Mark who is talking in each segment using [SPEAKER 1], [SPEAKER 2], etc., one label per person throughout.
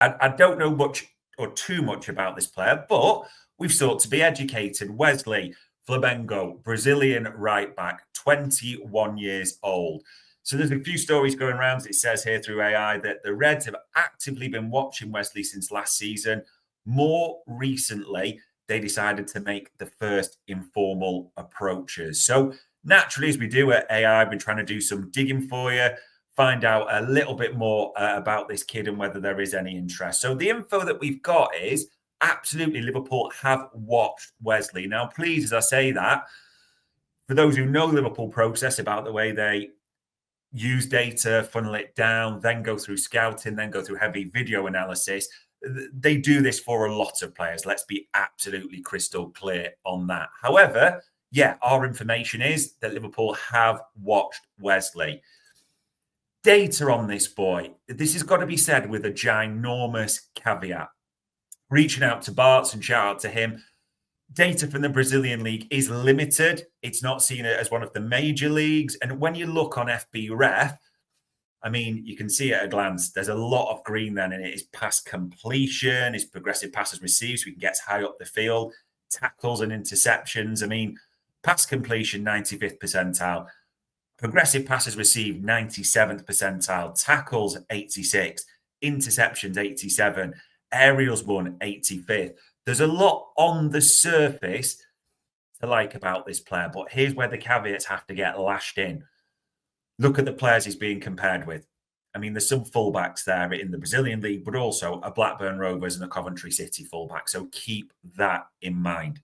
[SPEAKER 1] I don't know much or too much about this player, but we've sought to be educated. Wesley, Flamengo, Brazilian right back, 21 years old. So there's a few stories going around. It says here through AI that the Reds have actively been watching Wesley since last season. More recently, they decided to make the first informal approaches. So naturally, as we do at AI, I've been trying to do some digging for you, find out a little bit more about this kid and whether there is any interest. So the info that we've got is absolutely Liverpool have watched Wesley. Now, please, as I say that, for those who know Liverpool process about the way they use data, funnel it down, then go through scouting, then go through heavy video analysis, they do this for a lot of players. Let's be absolutely crystal clear on that. However, yeah, our information is that Liverpool have watched Wesley. Data on this boy, this has got to be said with a ginormous caveat. Reaching out to Bart's and shout out to him. Data from the Brazilian league is limited. It's not seen as one of the major leagues. And when you look on FBref, I mean, you can see at a glance, there's a lot of green then in it. His pass completion, his progressive passes received, so he gets high up the field, tackles and interceptions. I mean, pass completion, 95th percentile. Progressive passes received, 97th percentile. Tackles, 86. Interceptions, 87. Aerials won, 85th. There's a lot on the surface to like about this player, but here's where the caveats have to get lashed in. Look at the players he's being compared with. I mean, there's some fullbacks there in the Brazilian league, but also a Blackburn Rovers and a Coventry City fullback. So keep that in mind.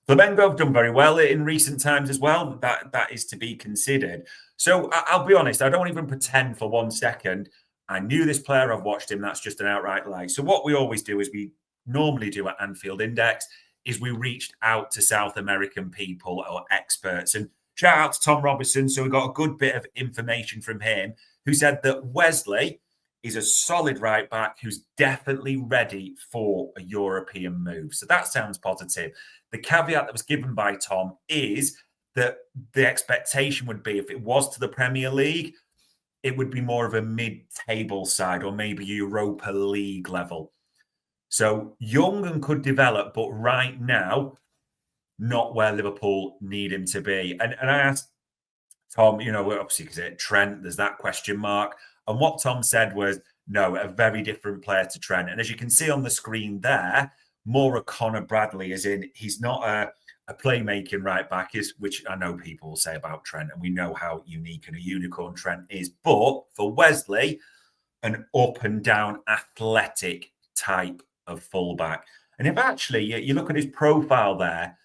[SPEAKER 1] Flamengo have done very well in recent times as well. That is to be considered. So I'll be honest, I don't even pretend for 1 second I knew this player, I've watched him. That's just an outright lie. So what we always do is we normally do at Anfield Index is we reached out to South American people or experts. And shout out to Tom Robertson. So we got a good bit of information from him, who said that Wesley is a solid right back who's definitely ready for a European move. So that sounds positive. The caveat that was given by Tom is that the expectation would be if it was to the Premier League, it would be more of a mid-table side or maybe Europa League level. So young and could develop, but right now, not where Liverpool need him to be. And I asked Tom, you know, obviously because it's Trent, there's that question mark. And what Tom said was, no, a very different player to Trent. And as you can see on the screen there, more a Connor Bradley, as in he's not a playmaking right back, which I know people will say about Trent, and we know how unique and a unicorn Trent is. But for Wesley, an up and down athletic type of fullback. And if actually you look at his profile there,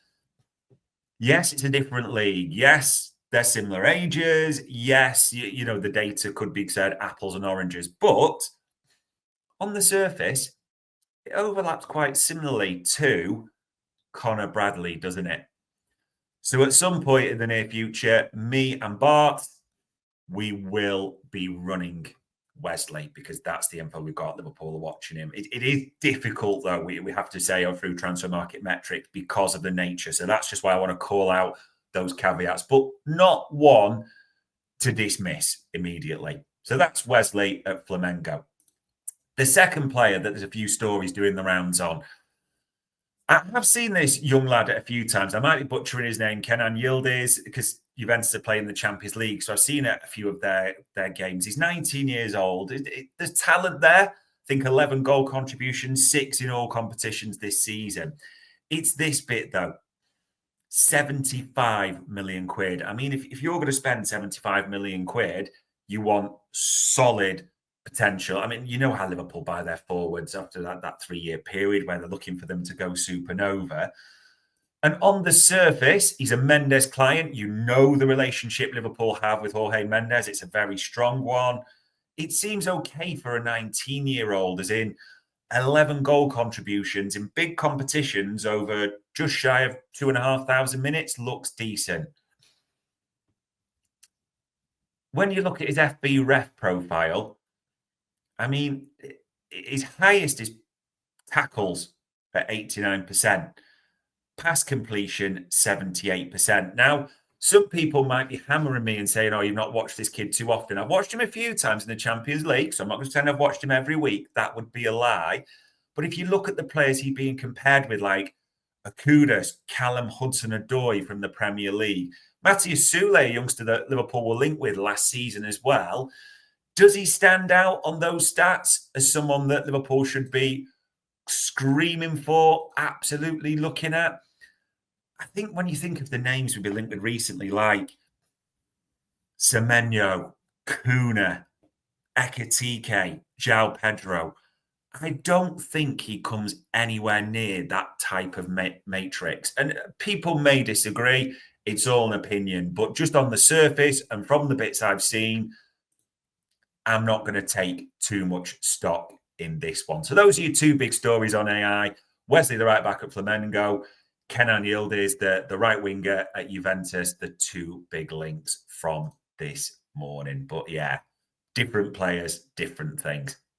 [SPEAKER 1] yes, it's a different league. Yes, they're similar ages. Yes, you know, the data could be said apples and oranges. But on the surface, it overlaps quite similarly to Connor Bradley, doesn't it? So at some point in the near future, me and Bart, we will be running Wesley because that's the info we've got. Liverpool are watching him. It is difficult, though, we have to say, through transfer market metrics because of the nature. So that's just why I want to call out those caveats, but not one to dismiss immediately. So that's Wesley at Flamengo. The second player that there's a few stories doing the rounds on, I have seen this young lad a few times. I might be butchering his name, Kenan Yıldız, because Juventus are playing the Champions League. So I've seen a few of their games. He's 19 years old. There's talent there. I think 11 goal contributions, 6 in all competitions this season. It's this bit, though. 75 million quid. I mean, if you're going to spend 75 million quid, you want solid potential. I mean, you know how Liverpool buy their forwards after that 3-year period where they're looking for them to go supernova. And on the surface, he's a Mendes client. You know the relationship Liverpool have with Jorge Mendes. It's a very strong one. It seems okay for a 19-year-old, as in 11 goal contributions in big competitions over just shy of 2,500 minutes. Looks decent. When you look at his FBref profile, I mean, his highest is tackles at 89%, pass completion 78%. Now, some people might be hammering me and saying, oh, you've not watched this kid too often. I've watched him a few times in the Champions League, so I'm not going to say I've watched him every week. That would be a lie. But if you look at the players he's being compared with, like Akudas, Callum Hudson-Odoi from the Premier League, Matthias Sule, a youngster that Liverpool were linked with last season as well, does he stand out on those stats as someone that Liverpool should be screaming for, absolutely looking at? I think when you think of the names we've been linked with recently, like Semenyo, Kuna, Ekitike, João Pedro, I don't think he comes anywhere near that type of matrix. And people may disagree. It's all an opinion. But just on the surface and from the bits I've seen, I'm not going to take too much stock in this one. So those are your two big stories on AI. Wesley, the right back at Flamengo. Kenan Yıldız, the right winger at Juventus. The two big links from this morning. But yeah, different players, different things.